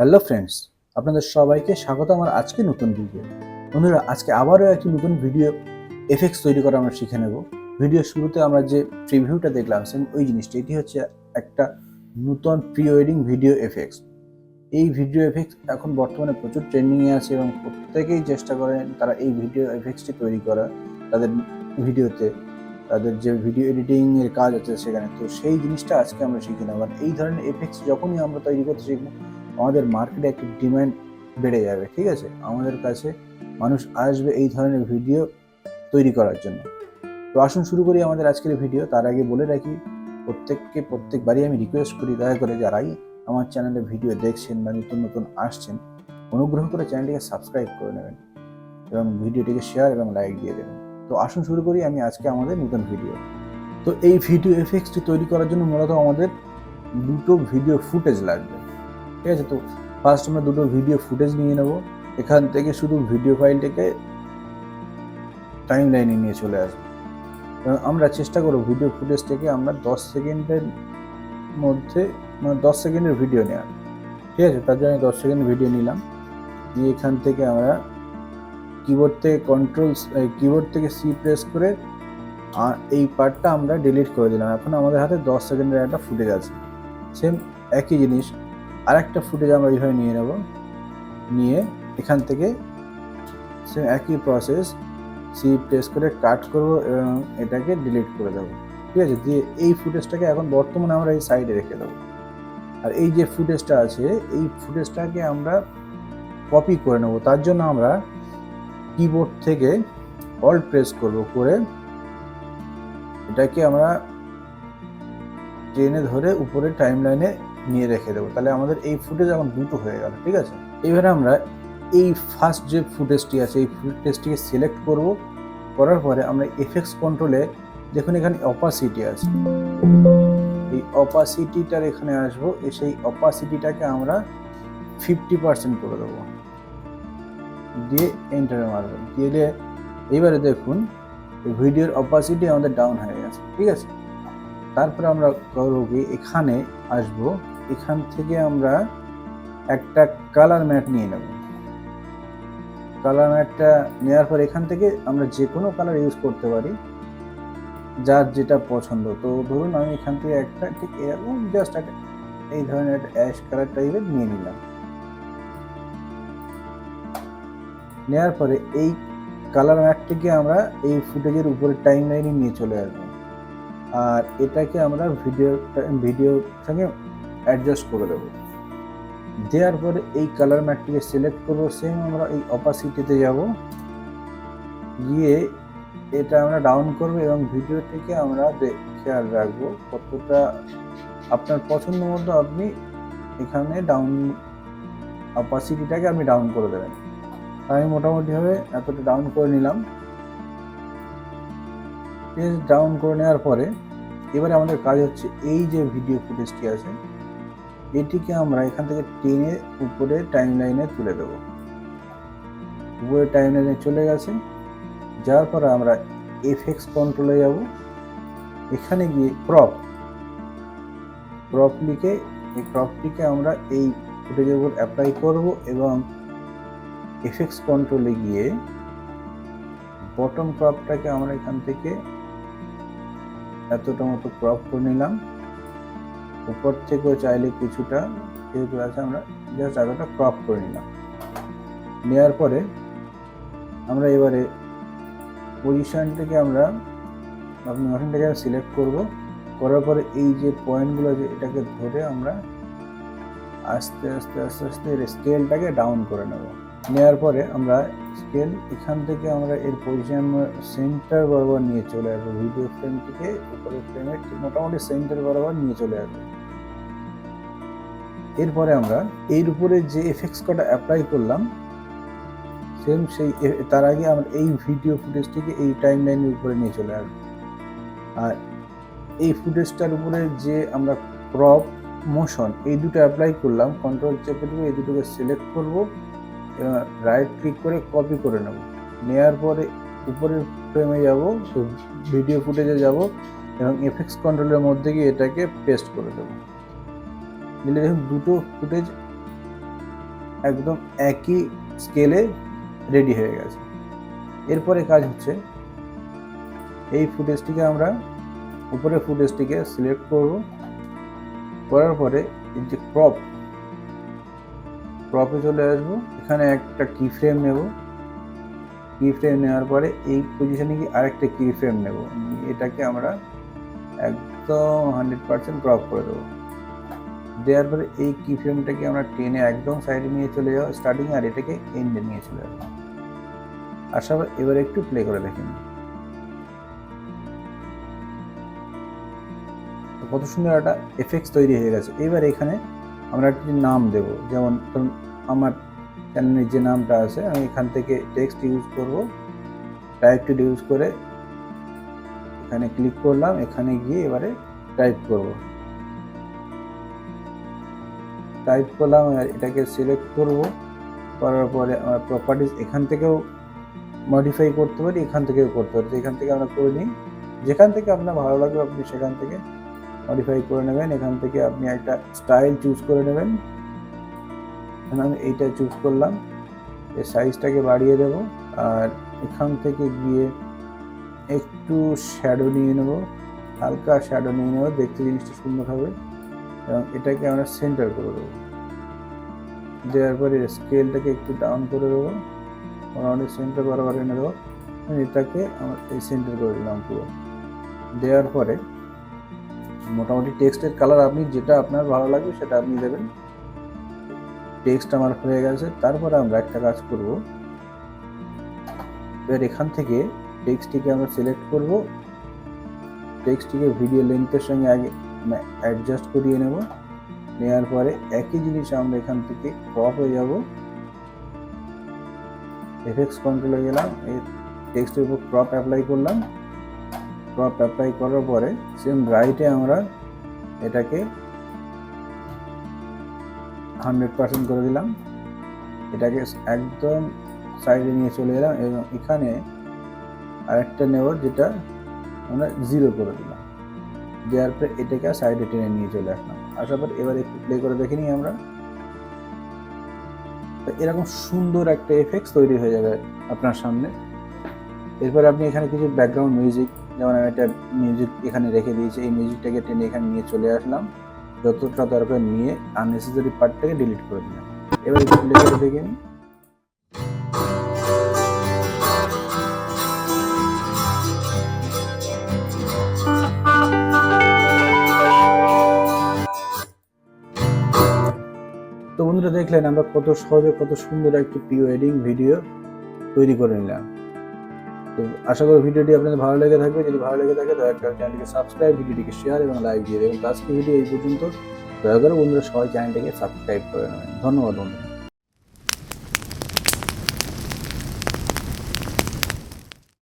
Hello friends, আপনাদের সবাইকে স্বাগত আমার আজকে নতুন ভিডিও। বন্ধুরা, আজকে আবারও একটি নতুন ভিডিও এফেক্টস তৈরি করা আমরা শিখে নেব। ভিডিও শুরুতে আমরা যে প্রিভিউটা দেখলাম সেম ওই জিনিসটা। এটি হচ্ছে একটা নতুন প্রি ওয়েডিং ভিডিও এফেক্টস। এই ভিডিও এফেক্টস এখন বর্তমানে প্রচুর ট্রেন্ডিংয়ে আছে এবং প্রত্যেকেই চেষ্টা করেন তারা এই ভিডিও এফেক্টসটি তৈরি করা তাদের ভিডিওতে, তাদের যে ভিডিও এডিটিং এর কাজ আছে সেখানে। তো সেই জিনিসটা আজকে আমরা শিখে নেব। এই ধরনের এফেক্টস যখনই আমরা তৈরি করতে শিখবো আমাদের মার্কেটে একটি ডিমান্ড বেড়ে যাবে, ঠিক আছে? আমাদের কাছে মানুষ আসবে এই ধরনের ভিডিও তৈরি করার জন্য। তো আসুন শুরু করি আমাদের আজকের ভিডিও। তার আগে বলে রাখি, প্রত্যেকবারই আমি রিকোয়েস্ট করি দয়া করে যারাই আমার চ্যানেলে ভিডিও দেখছেন বা নতুন আসছেন, অনুগ্রহ করে চ্যানেলটিকে সাবস্ক্রাইব করে নেবেন এবং ভিডিওটিকে শেয়ার এবং লাইক দিয়ে দেবেন। তো আসুন শুরু করি আমি আজকে আমাদের নতুন ভিডিও। তো এই ভিডিও এফেক্টসটি তৈরি করার জন্য মূলত আমাদের দুটো ভিডিও ফুটেজ লাগবে, ঠিক আছে? তো ফার্স্ট আমরা দুটো ভিডিও ফুটেজ নিয়ে নেব। এখান থেকে শুধু ভিডিও ফাইলটাকে টাইম লাইনে নিয়ে চলে আসবো এবং আমরা চেষ্টা করব ভিডিও ফুটেজটাকে আমরা 10 সেকেন্ডের মধ্যে, মানে 10 সেকেন্ডের ভিডিও নেওয়ার, ঠিক আছে? তার জন্য 10 সেকেন্ড ভিডিও নিলাম, নিয়ে এখান থেকে আমরা কিবোর্ড থেকে সি প্রেস করে এই পার্টটা আমরা ডিলিট করে দিলাম। এখন আমাদের হাতে 10 সেকেন্ডের একটা ফুটেজ আছে। সেম একই জিনিস আরেকটা ফুটেজ আমরা এইভাবে নিয়ে নেব, নিয়ে এখান থেকে সেম একই প্রসেস সি প্রেস করে কাট করব এবং এটাকে ডিলিট করে দেবো, ঠিক আছে? দিয়ে এই ফুটেজটাকে এখন বর্তমানে আমরা এই সাইডে রেখে দেবো। আর এই যে ফুটেজটা আছে এই ফুটেজটাকে আমরা কপি করে নেব। তার জন্য আমরা কিবোর্ড থেকে অল্ট প্রেস করব, করে এটাকে আমরা টেনে ধরে উপরে টাইম লাইনে নিয়ে রেখে দেবো। তাহলে আমাদের এই ফুটেজ এখন দুটো হয়ে গেল, ঠিক আছে? এবারে আমরা এই ফার্স্ট যে ফুটেজটি আছে এই ফুটেজটিকে সিলেক্ট করব। করার পরে আমরা এফেক্টস কন্ট্রোলে দেখুন এখানে অপাসিটি আছে, এই অপাসিটিটার এখানে আসবো, সেই অপাসিটিটাকে আমরা 50% করে দেবো, দিয়ে এন্টারে মারবো। দিয়ে এইবারে দেখুন ভিডিওর অপাসিটি আমাদের ডাউন হয়ে গেছে, ঠিক আছে? তারপরে আমরা করবো কি, এখানে আসবো, এখান থেকে আমরা একটা কালার ম্যাট নিয়ে নেব। কালার ম্যাটটা নেওয়ার পর এখান থেকে আমরা যে কোনো কালার ইউজ করতে পারি, যার যেটা পছন্দ। তো ধরুন আমি এখান থেকে একটা ঠিক এরকম জাস্ট একটা এই ধরনের একটা অ্যাশ কালার টাইপের নিয়ে নিলাম। নেওয়ার পরে এই কালার ম্যাটটিকে আমরা এই ফুটেজের উপরে টাইম লাইনে নিয়ে চলে আসবো, আর এটাকে আমরা ভিডিওর সঙ্গে অ্যাডজাস্ট করে দেবো। দেওয়ার পরে এই কালার ম্যাটটিকে সিলেক্ট করবো, সেম আমরা এই অপাসিটিতে যাব, গিয়ে এটা আমরা ডাউন করবো এবং ভিডিওটিকে আমরা খেয়াল রাখবো কতটা আপনার পছন্দ মতো আপনি এখানে অপাসিটিটাকে আপনি ডাউন করে দেবেন। আমি মোটামুটিভাবে এতটা ডাউন করে নিলাম। ডাউন করে নেওয়ার পরে এবারে আমাদের কাজ হচ্ছে এই যে ভিডিও ফুটেজটি আছে এটিকে আমরা এখান থেকে টেনে উপরে টাইম লাইনে তুলে দেবো। উপরে টাইম লাইনে চলে গেছে, যাওয়ার পরে আমরা এফেক্টস কন্ট্রোলে যাব। এখানে গিয়ে ক্রপ লিখে এই ক্রপটিকে আমরা এই ফুটেজের উপর অ্যাপ্লাই করব এবং এফেক্টস কন্ট্রোলে গিয়ে বটম ক্রপটাকে আমরা এখান থেকে এতটা মতো ক্রপ করে নিলাম। উপর থেকেও চাইলে কিছুটা যেহেতু আছে আমরা জাস্ট এতটা ক্রপ করে নিলাম। নেওয়ার পরে আমরা এবারে পজিশনটাকে সিলেক্ট করব। করার পরে এই যে পয়েন্টগুলো আছে এটাকে ধরে আমরা আস্তে স্কেলটাকে ডাউন করে নেব। নেওয়ার পরে আমরা স্কেল এখান থেকে আমরা এর পজিশন সেন্টার বরাবর নিয়ে চলে আসবো। ভিডিও ফ্রেম থেকে উপরের ফ্রেমের মোটামুটি সেন্টার বরাবর নিয়ে চলে আসবো। এরপরে আমরা এর উপরে যে এফেক্টস কটা অ্যাপ্লাই করলাম সেম তার আগে আমরা এই ভিডিও ফুটেজটিকে এই টাইম লাইনের উপরে নিয়ে চলে আসবো। আর এই ফুটেজটার উপরে যে আমরা ক্রপ মোশন এই দুটো অ্যাপ্লাই করলাম, কন্ট্রোল চেপে দেবো, এই দুটোকে সিলেক্ট করবো এবং রাইট ক্লিক করে কপি করে নেব। নেওয়ার পরে উপরের ফ্রেমে যাব, ভিডিও ফুটেজে যাব এবং এফেক্টস কন্ট্রোলের মধ্যে গিয়ে এটাকে পেস্ট করে দেবো। দিলে দেখুন দুটো ফুটেজ একদম একই স্কেলে রেডি হয়ে গেছে। এরপরে কাজ হচ্ছে এই ফুটেজটিকে আমরা উপরে ফুটেজটিকে সিলেক্ট করব, করার পরে এই যে ক্রপে চলে আসবো। এখানে একটা কি ফ্রেম নেব, কি ফ্রেম নেওয়ার পরে এই পজিশনে কি আরেকটা কি ফ্রেম নেব, এটাকে আমরা একদম 100% ক্রপ করে দেবো। দেওয়ার পরে এই কি ফ্রেমটাকে আমরা টেনে একদম সাইডে নিয়ে চলে যাবো স্টার্টিং, আর এটাকে এন্ডে নিয়ে চলে যাবো। আশা করি এবার একটু প্লে করে দেখেন কত সুন্দর একটা এফেক্টস তৈরি হয়ে গেছে। এবার এখানে আমরা একটি নাম দেব, যেমন ধরুন আমার চ্যানেলের যে নামটা আছে আমি এখান থেকে টেক্সট ইউজ করব, টাইপ টুল ইউজ করে এখানে ক্লিক করলাম, এখানে গিয়ে এবারে টাইপ করলাম, আর এটাকে সিলেক্ট করব। করার পরে আমরা প্রপার্টিজ এখান থেকেও মডিফাই করতে পারি, এখান থেকেও করতে পারি। এখান থেকে আমরা করে নিই, যেখান থেকে আপনার ভালো লাগবে আপনি সেখান থেকে মডিফাই করে নেবেন। এখান থেকে আপনি একটা স্টাইল চুজ করে নেবেন, আমি এইটা চুজ করলাম। এই সাইজটাকে বাড়িয়ে দেব, আর এখান থেকে গিয়ে একটু শ্যাডো নিয়ে নেব, হালকা শ্যাডো নিয়ে নেব, দেখতে জিনিসটা সুন্দর হবে। এবং এটাকে আমরা সেন্টার করে দেবো, দেওয়ার পরে স্কেলটাকে একটু ডাউন করে দেবো, মোটামুটি সেন্টার বরাবর এনে দেবো। এটাকে আমরা এই সেন্টার করে দিলাম পুরো। দেওয়ার পরে মোটামুটি টেক্সটের কালার আপনি যেটা আপনার ভালো লাগবে সেটা আপনি দেবেন। টেক্সট আমার হয়ে গেছে। তারপরে আমরা একটা কাজ করব, এবার এখান থেকে টেক্সটটিকে আমরা সিলেক্ট করব, টেক্সটটিকে ভিডিও লেন্থের সঙ্গে আগে অ্যাডজাস্ট করিয়ে নেব। নেওয়ার পরে একই জিনিস আমরা এখান থেকে ক্রপে যাব, এফেক্টস কন্ট্রোলে গেলাম, এই টেক্সটের উপর ক্রপ অ্যাপ্লাই করলাম। ক্রপ অ্যাপ্লাই করার পরে সেম রাইটে আমরা এটাকে 100% করে দিলাম, এটাকে একদম সাইডে নিয়ে চলে এলাম এবং এখানে আরেকটা নেব যেটা আমরা 0 করে দিলাম। দেওয়ার পরে এটাকে সাইডে টেনে নিয়ে চলে আসলাম। আসার পর এবার একটু প্লে করে দেখে নিই আমরা, এরকম সুন্দর একটা এফেক্টস তৈরি হয়ে যাবে আপনার সামনে। এরপরে আপনি এখানে কিছু ব্যাকগ্রাউন্ড মিউজিক, যেমন আমি একটা মিউজিক এখানে রেখে দিয়েছি, এই মিউজিকটাকে টেনে এখানে নিয়ে চলে আসলাম, যতটা দরকার নিয়ে আননেসেসারি পার্টটাকে ডিলিট করে দিলাম। এবার একটু প্লে করে দেখে নিই। তো বন্ধুরা দেখলেন আমরা কত সহজে কত সুন্দর একটি প্রি ওয়েডিং ভিডিও তৈরি করে নিলাম। তো আশা করি ভিডিওটি আপনাদের ভালো লেগে থাকবে। যদি ভালো লেগে থাকে দয়া করে চ্যানেলটিকে সাবস্ক্রাইব, ভিডিওটিকে শেয়ার এবং লাইক দিয়ে দেবেন। আজকের ভিডিও এই পর্যন্ত। দয়া করে বন্ধুরা সবাই চ্যানেলটিকে সাবস্ক্রাইব করে নেবেন। ধন্যবাদ বন্ধুরা।